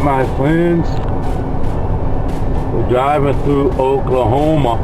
my friends, we're driving through Oklahoma.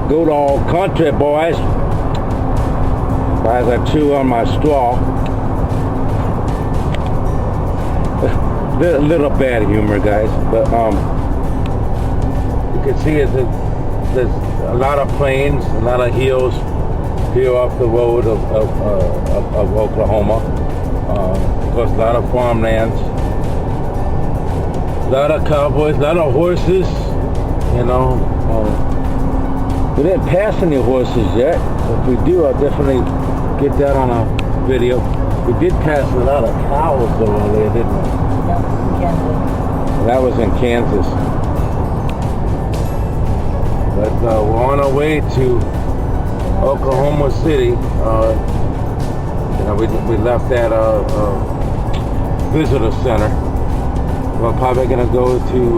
Good old country, boys. As I chew on my straw. Little bad humor, guys, but you can see there's a lot of plains, a lot of hills here off the road of Oklahoma. Of course, a lot of farmlands, a lot of cowboys, a lot of horses. You know, we didn't pass any horses yet. If we do, I'll definitely get that on a video. We did pass a lot of cows though earlier, didn't we? That was in Kansas. But we're on our way to Oklahoma City. You know, we left that visitor center. We're probably gonna go to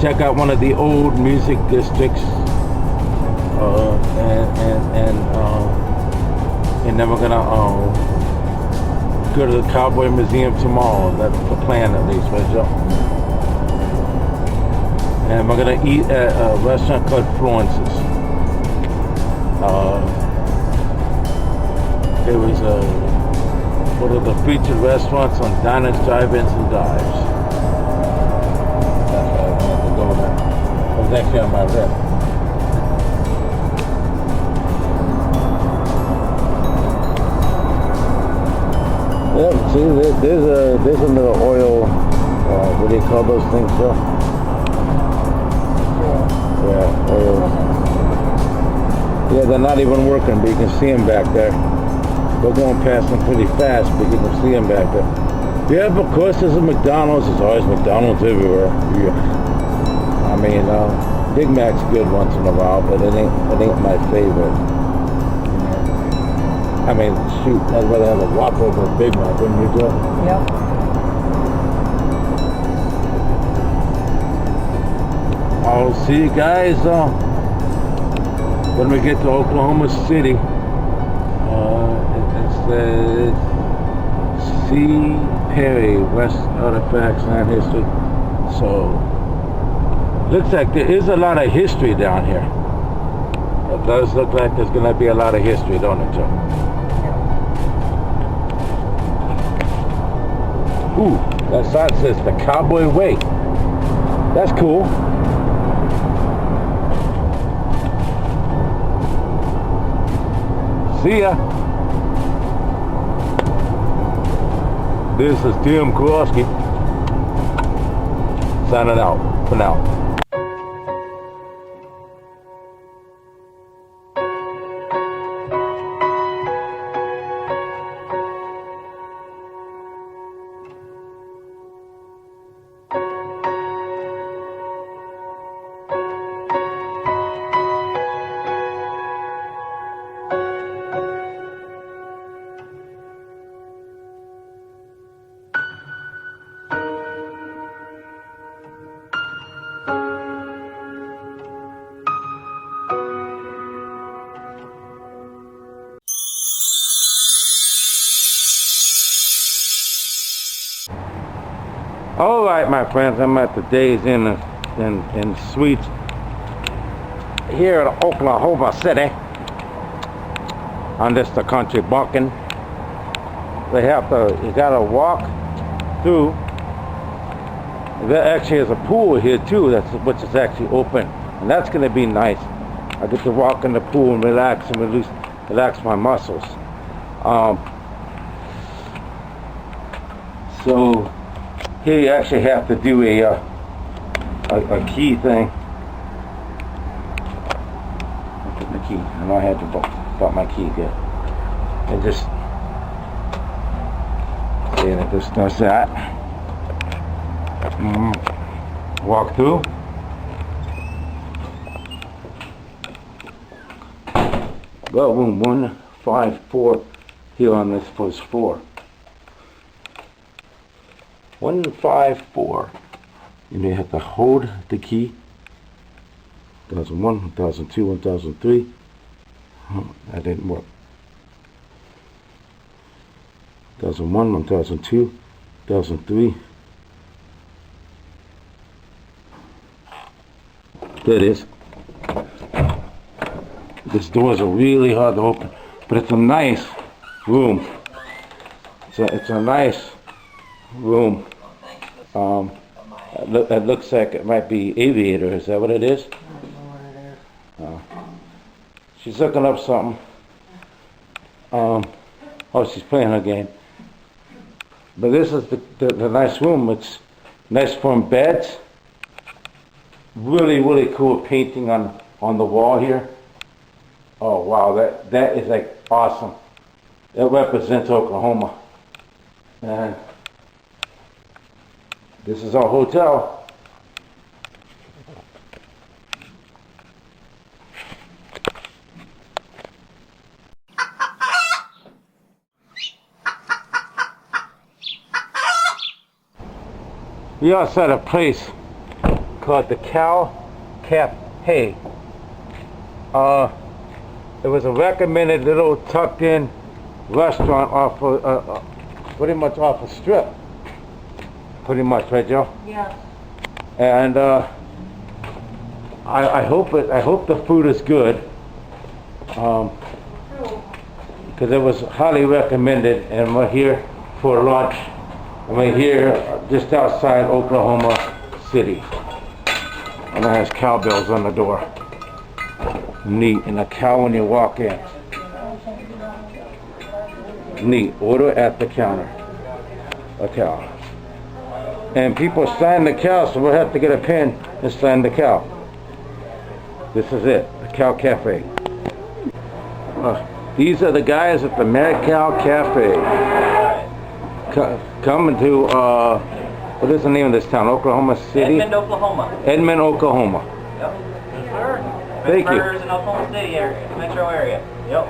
check out one of the old music districts, and then we're gonna go to the Cowboy Museum tomorrow. That's the plan, at least, right, Joe? And we're gonna eat at a restaurant called Florence's. It was one of the featured restaurants on diners, drive-ins, and dives. That's why I wanted to go there. It was actually on my list. Yeah, see, there's a little oil, what do you call those things, Joe? Yeah, oil. Yeah, they're not even working, but you can see them back there. We're going past them pretty fast, but you can see them back there. Yeah, of course, there's a McDonald's. There's always McDonald's everywhere. Yeah. I mean, Big Mac's good once in a while, but it ain't my favorite. I mean, shoot, I'd rather have a Whopper over a Big Mac, wouldn't you, Joe? Yep. I'll see you guys when we get to Oklahoma City. It says C. Perry, West Artifacts and History. So, looks like there is a lot of history down here. It does look like there's going to be a lot of history, don't it, Joe? Ooh, that sign says the Cowboy Way. That's cool. See ya. This is Tim Kerofsky signing out for now. All right, my friends, I'm at the Days Inn in Suites here at Oklahoma City on this the country bumpkin. You gotta walk through. There actually is a pool here too, which is actually open, and that's gonna be nice. I get to walk in the pool and relax and relax my muscles. So here you actually have to do a key thing. I'll put the key. I know I had to bought my key here. And just see, and it just does that. Walk through. Well, room 154 here on this first floor. 154. You may have to hold the key. 1001, 1002, 1003. That didn't work. 2001, 2002, 2003. There it is. This doors are really hard to open, but it's a nice room. It's a nice room. It looks like it might be aviator. Is that what it is? She's looking up something. Oh, she's playing her game. But this is the nice room. It's nice firm beds. Really, really cool painting on the wall here. Oh wow, that is like awesome. That represents Oklahoma. And this is our hotel. We also had a place called the Cow Cafe. It was a recommended little tucked-in restaurant off of, pretty much off a strip. Pretty much, right, Joe? Yeah. And I hope the food is good. Because it was highly recommended, and we're here for lunch. And we're here just outside Oklahoma City. And it has cowbells on the door. Neat. And a cow when you walk in. Neat. Order at the counter. A cow. And people sign the cow, so we'll have to get a pen and sign the cow. This is it. The Cow Cafe. These are the guys at the Mad Cow Cafe. Coming to, what is the name of this town? Oklahoma City? Edmond, Oklahoma. Edmond, Oklahoma. Yep. Yes, sir. Thank you. Burgers in Oklahoma City area, metro area. Yep.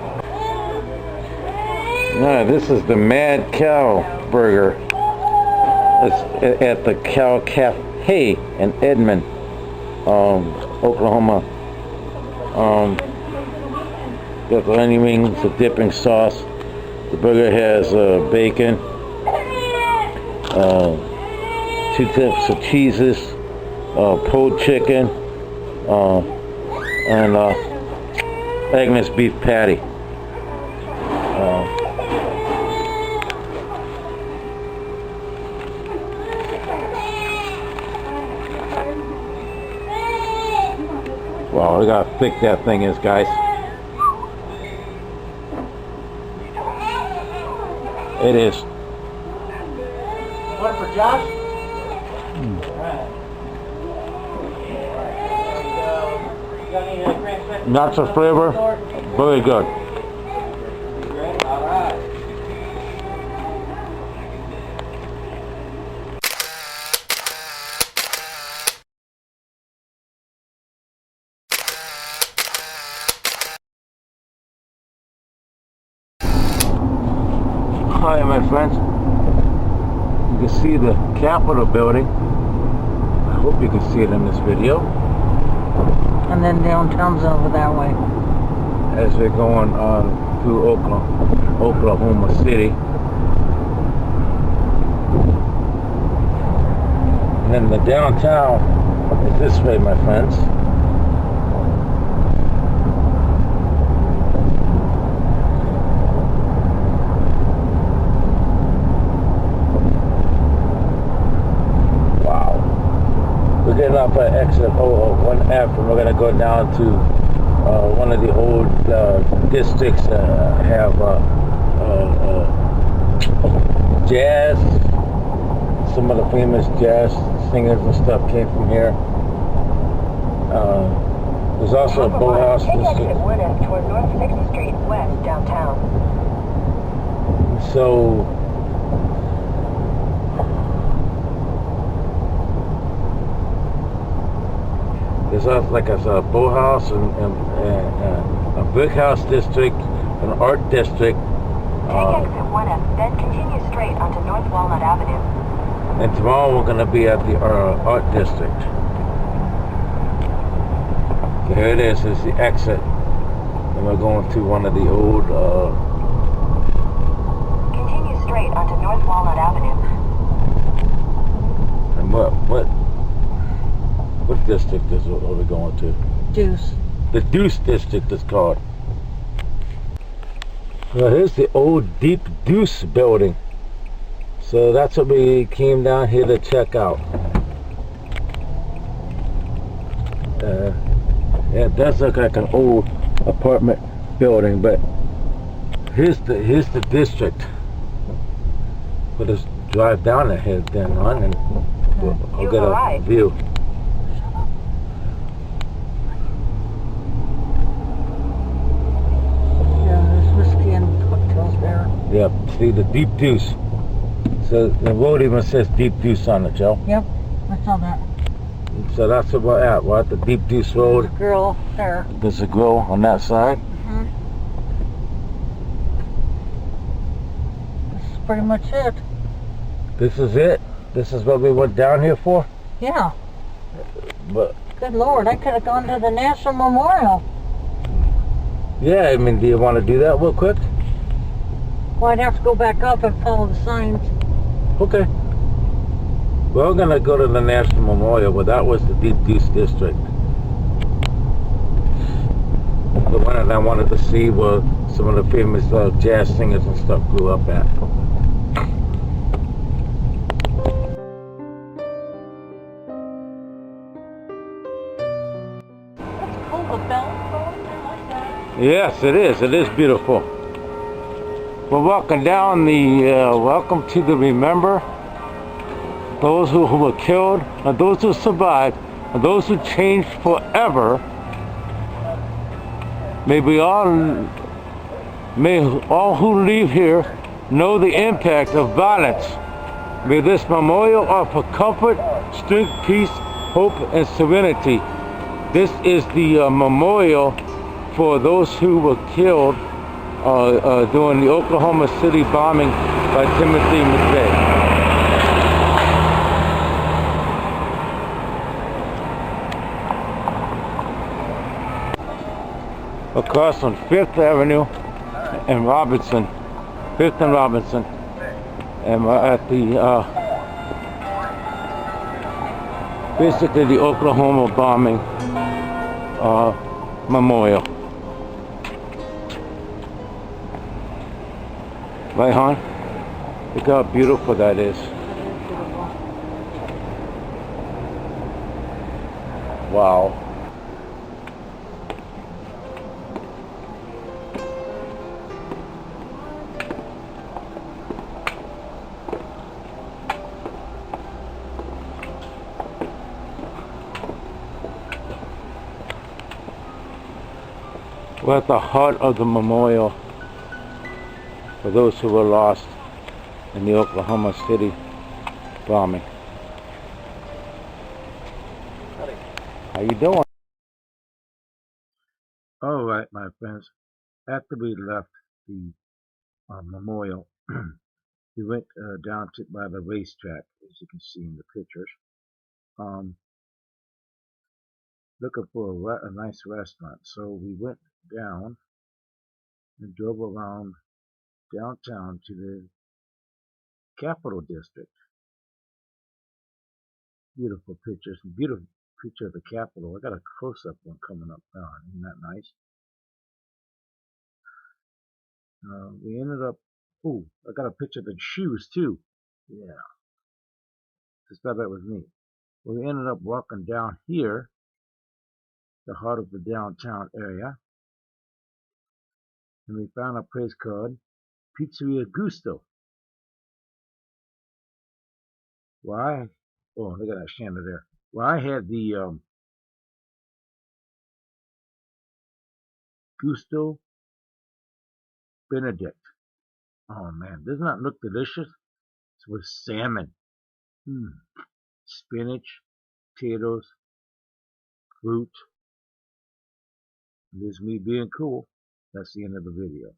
Yeah, this is the Mad Cow Burger. It's at the Cow Cafe in Edmond, Oklahoma. Got the onion rings, the dipping sauce. The burger has bacon. 2 types of cheeses, pulled chicken, and Agnes beef patty. Wow, look how thick that thing is, guys. It is. One for Josh? Lots of flavor, very good. Hi, my friends. You can see the Capitol building. I hope you can see it in this video. And then downtown's over that way. As we're going through Oklahoma City. And then the downtown is this way, my friends. We're getting off at exit 001F, and we're going to go down to one of the old districts that have jazz. Some of the famous jazz singers and stuff came from here. There's also a boathouse district. Toward North 6th Street West, downtown. So there's like a boathouse and a brick house district, an art district. Take exit 1F, then continue straight onto North Walnut Avenue. And tomorrow we're going to be at the art district. So here it is the exit. And we're going to one of the old... Continue straight straight onto North Walnut Avenue. And what district are we going to? Deuce. The Deuce district is called. Well, here's the old Deep Deuce building. So that's what we came down here to check out. Yeah, it does look like an old apartment building, but here's the district. We'll just drive down ahead then on, and we'll You've get a arrived. view. Yeah, there's whiskey and cocktails there. Yep, see the Deep Deuce. So the road even says Deep Deuce on it, Joe. Yep, I saw that. So that's where we're at. We're at the Deep Deuce There's Road. a girl there. There's a grill on that side. This is pretty much it. This is it. This is what we went down here for. Yeah. But Good Lord, I could have gone to the National Memorial. yeah, I mean, do you want to do that real quick? Well, I'd have to go back up and follow the signs. Okay. We're gonna go to the National Memorial, but that was the Deep Deuce district. The one that I wanted to see where some of the famous jazz singers and stuff grew up at. That's cool, the bell's going. I like that. Yes, it is. It is beautiful. We're walking down the welcome to the remember those who were killed and those who survived and those who changed forever. May all who leave here know the impact of violence. May this memorial offer comfort, strength, peace, hope, and serenity. This is the memorial for those who were killed during the Oklahoma City bombing by Timothy McVeigh. Across on 5th Avenue and Robinson, 5th and Robinson, and we're at the basically the Oklahoma bombing memorial. Right, hon? Look how beautiful that is. Wow. We're at the heart of the memorial for those who were lost in the Oklahoma City bombing. How you doing? All right, my friends. After we left the memorial, we went down to by the racetrack, as you can see in the pictures, looking for a nice restaurant. So we went down and drove around downtown to the Capitol District. Beautiful pictures, beautiful picture of the Capitol. I got a close-up one coming up now. Isn't that nice? We ended up, ooh, I got a picture of the shoes too. Yeah, just thought that was neat. Well, we ended up walking down here, the heart of the downtown area, and we found a place called Pizzeria Gusto. Why? Oh, look at that chandelier. Well, I had the Gusto Benedict. Oh man, doesn't that look delicious? It's with salmon, spinach, potatoes, fruit. This is me being cool. That's the end of the video.